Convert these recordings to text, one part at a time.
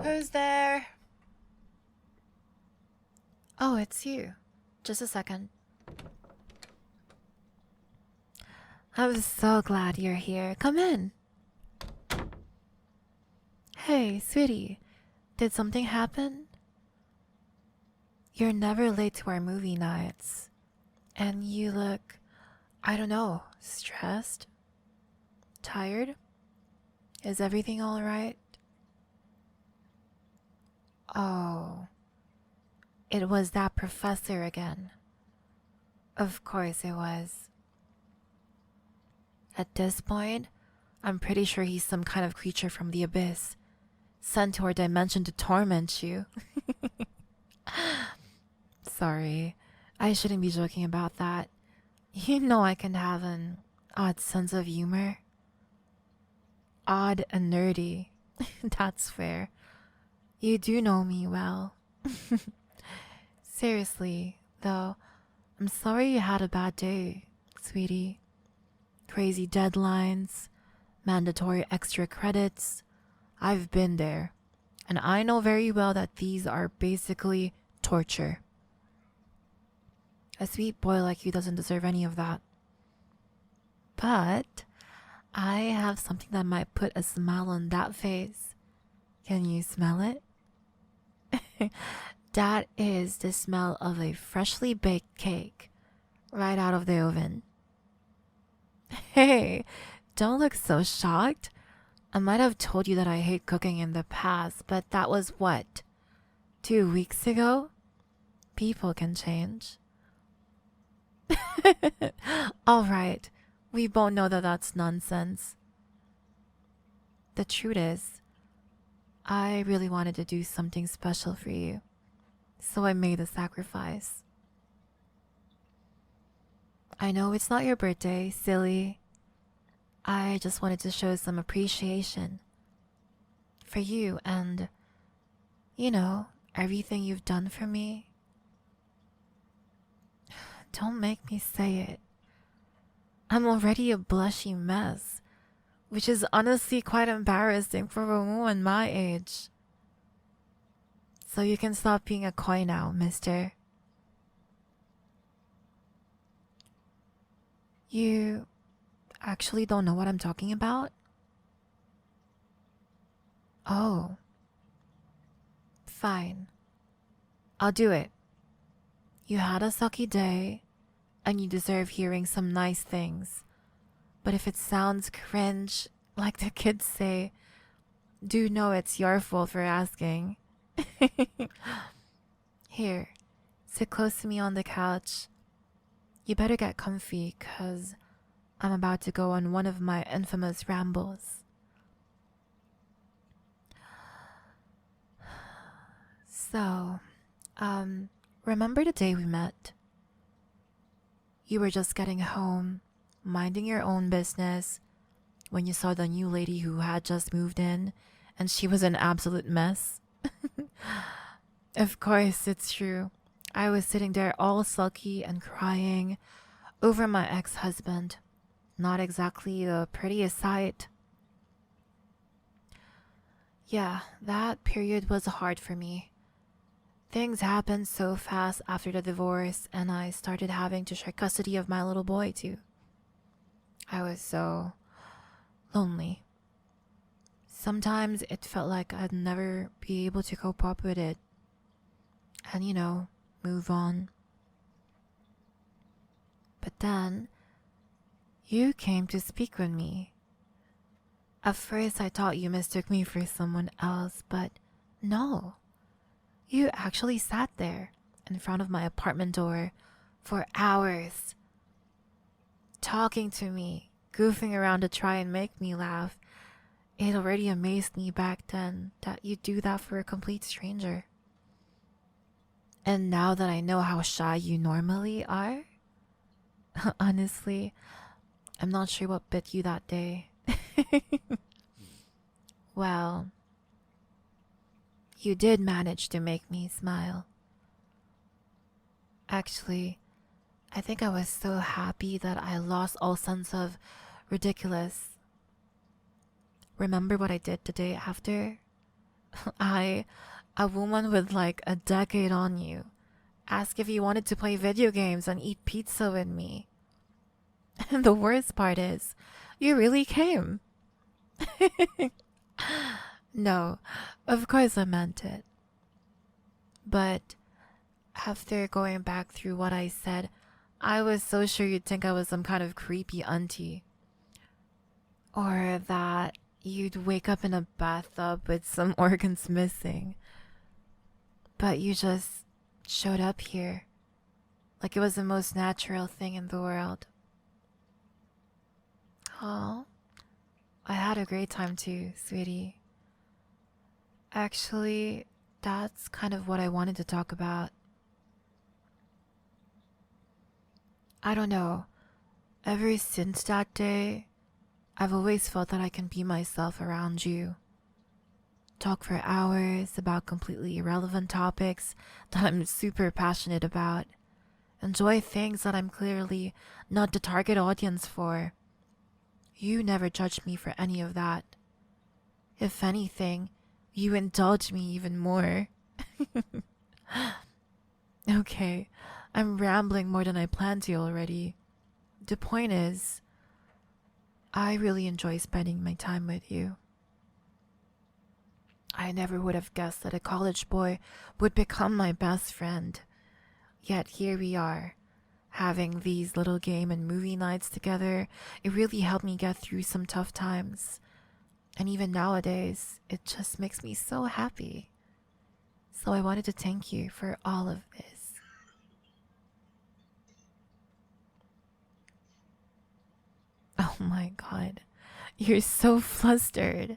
Who's there? Oh, it's you. Just a second. I'm so glad you're here. Come in. Hey, sweetie. Did something happen? You're never late to our movie nights. And you look, I don't know, stressed? Tired? Is everything alright? Oh, it was that professor again. Of course it was. At this point, I'm pretty sure he's some kind of creature from the abyss, sent to our dimension to torment you. Sorry, I shouldn't be joking about that. You know I can have an odd sense of humor. Odd and nerdy. That's fair. You do know me well. Seriously, though, I'm sorry you had a bad day, sweetie. Crazy deadlines, mandatory extra credits. I've been there, and I know very well that these are basically torture. A sweet boy like you doesn't deserve any of that. But I have something that might put a smile on that face. Can you smell it? That is the smell of a freshly baked cake, right out of the oven. Hey, don't look so shocked. I might have told you that I hate cooking in the past, but that was what? 2 weeks ago? People can change. Alright, we both know that that's nonsense. The truth is, I really wanted to do something special for you, so I made the sacrifice. I know it's not your birthday, silly. I just wanted to show some appreciation for you and, everything you've done for me. Don't make me say it. I'm already a blushy mess, which is honestly quite embarrassing for a woman my age. So you can stop being a coy now, mister. You actually don't know what I'm talking about? Oh. Fine. I'll do it. You had a sucky day, and you deserve hearing some nice things. But if it sounds cringe, like the kids say, do know it's your fault for asking. Here, sit close to me on the couch. You better get comfy, 'cause I'm about to go on one of my infamous rambles. So, remember the day we met? You were just getting home, minding your own business, when you saw the new lady who had just moved in, and she was an absolute mess. Of course, it's true. I was sitting there all sulky and crying over my ex-husband. Not exactly the prettiest sight. Yeah, that period was hard for me. Things happened so fast after the divorce, and I started having to share custody of my little boy, too. I was so lonely. Sometimes it felt like I'd never be able to cope up with it and, move on. But then, you came to speak with me. At first, I thought you mistook me for someone else, but no. You actually sat there in front of my apartment door for hours, talking to me, goofing around to try and make me laugh. It already amazed me back then that you do that for a complete stranger. And now that I know how shy you normally are, honestly, I'm not sure what bit you that day. Well, you did manage to make me smile. Actually, I think I was so happy that I lost all sense of ridiculous. Remember what I did the day after? I, a woman with like a decade on you, asked if you wanted to play video games and eat pizza with me. And the worst part is, you really came. No, of course I meant it. But after going back through what I said, I was so sure you'd think I was some kind of creepy auntie. Or that you'd wake up in a bathtub with some organs missing. But you just showed up here like it was the most natural thing in the world. Oh, I had a great time too, sweetie. Actually, that's kind of what I wanted to talk about. I don't know. Ever since that day, I've always felt that I can be myself around you. Talk for hours about completely irrelevant topics that I'm super passionate about. Enjoy things that I'm clearly not the target audience for. You never judged me for any of that. If anything, you indulge me even more. Okay, I'm rambling more than I planned to already. The point is, I really enjoy spending my time with you. I never would have guessed that a college boy would become my best friend. Yet here we are, having these little game and movie nights together. It really helped me get through some tough times. And even nowadays, it just makes me so happy. So I wanted to thank you for all of this. Oh my god, you're so flustered.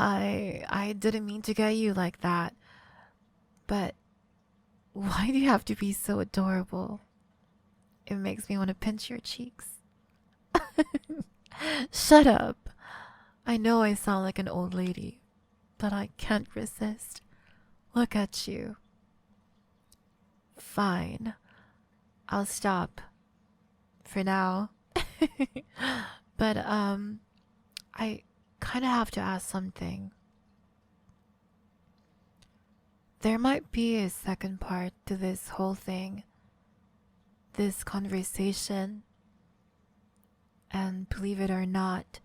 I didn't mean to get you like that. But why do you have to be so adorable? It makes me want to pinch your cheeks. Shut up. I know I sound like an old lady, but I can't resist. Look at you. Fine. I'll stop. For now. But, I kind of have to ask something. There might be a second part to this whole thing. This conversation. And believe it or not,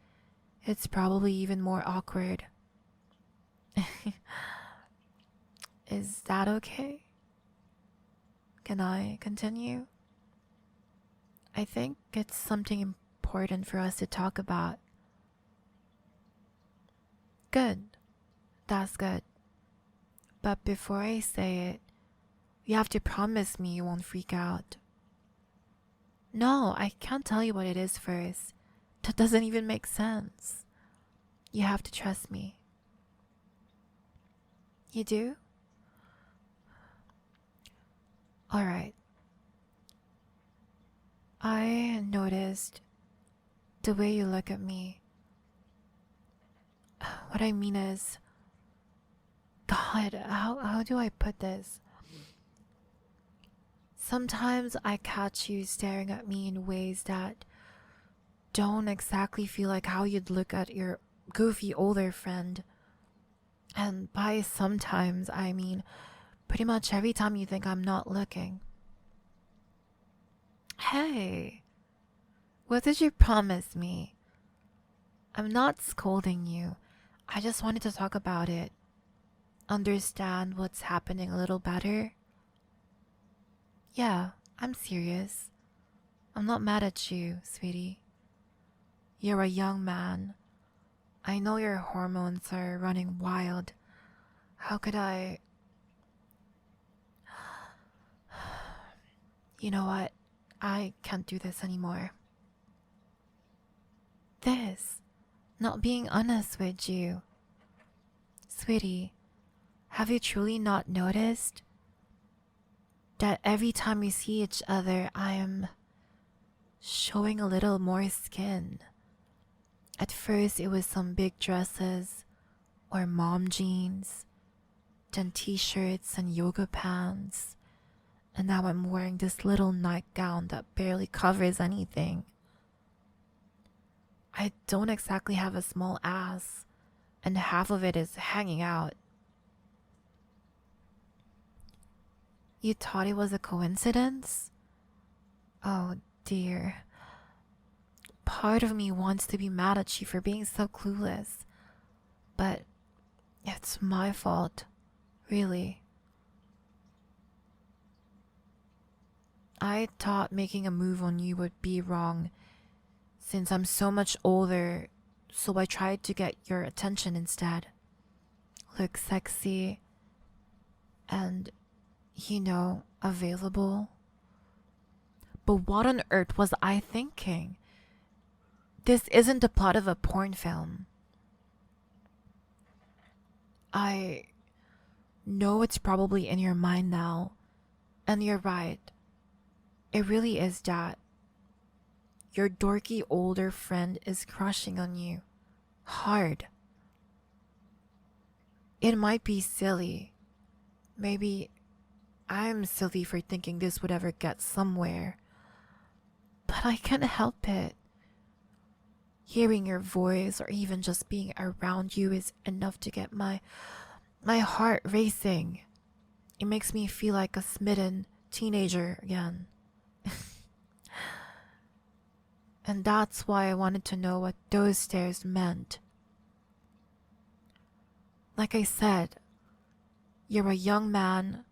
it's probably even more awkward. Is that okay? Can I continue? I think it's something important for us to talk about. Good. That's good. But before I say it, you have to promise me you won't freak out. No, I can't tell you what it is first. That doesn't even make sense. You have to trust me. You do? Alright. I noticed the way you look at me. What I mean is, God, how do I put this? Sometimes I catch you staring at me in ways that don't exactly feel like how you'd look at your goofy older friend. And by sometimes, I mean pretty much every time you think I'm not looking. Hey, what did you promise me? I'm not scolding you. I just wanted to talk about it. Understand what's happening a little better. Yeah, I'm serious. I'm not mad at you, sweetie. You're a young man. I know your hormones are running wild. How could I... You know what? I can't do this anymore. This. Not being honest with you. Sweetie, have you truly not noticed that every time we see each other, I am showing a little more skin? At first, it was some big dresses or mom jeans, then t-shirts and yoga pants, and now I'm wearing this little nightgown that barely covers anything. I don't exactly have a small ass, and half of it is hanging out. You thought it was a coincidence? Oh dear. Part of me wants to be mad at you for being so clueless, but it's my fault, really. I thought making a move on you would be wrong since I'm so much older, so I tried to get your attention instead. Look sexy and, available. But what on earth was I thinking? This isn't the plot of a porn film. I know it's probably in your mind now, and you're right. It really is that. Your dorky older friend is crushing on you. Hard. It might be silly. Maybe I'm silly for thinking this would ever get somewhere. But I can't help it. Hearing your voice or even just being around you is enough to get my heart racing. It makes me feel like a smitten teenager again. And that's why I wanted to know what those stares meant. Like I said, you're a young man.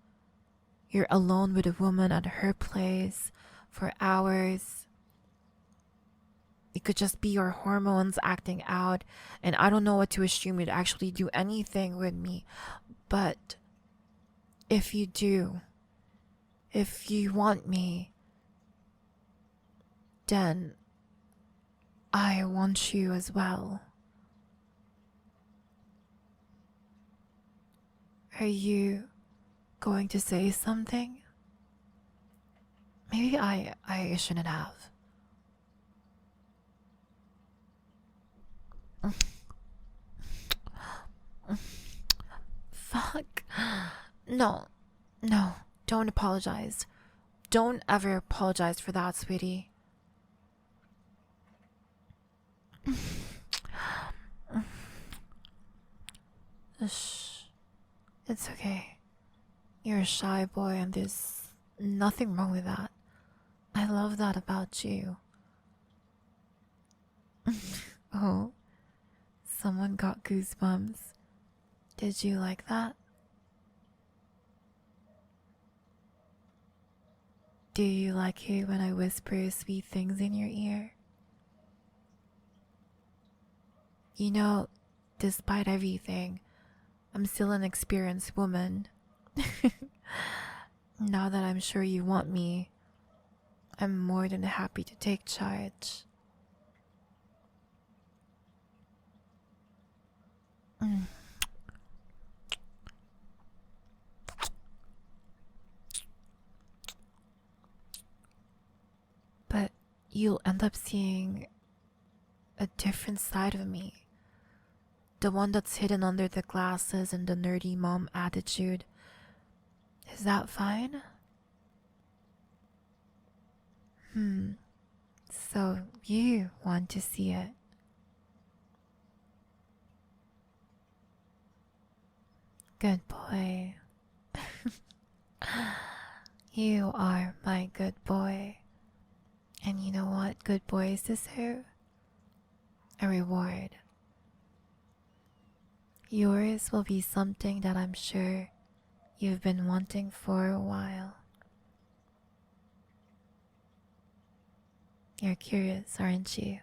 You're alone with a woman at her place for hours. It could just be your hormones acting out, and I don't know what to assume you'd actually do anything with me. But if you do, if you want me, then I want you as well. Are you going to say something? Maybe I shouldn't have. Fuck. No, don't apologize. Don't ever apologize for that, sweetie. Shh. It's okay. You're a shy boy and there's nothing wrong with that. I love that about you. Oh, someone got goosebumps. Did you like that? Do you like it when I whisper sweet things in your ear? Despite everything, I'm still an experienced woman. Now that I'm sure you want me, I'm more than happy to take charge. But you'll end up seeing a different side of me. The one that's hidden under the glasses and the nerdy mom attitude. Is that fine? So you want to see it. Good boy. You are my good boy. And you know what good boys deserve? A reward. Yours will be something that I'm sure you've been wanting for a while. You're curious, aren't you?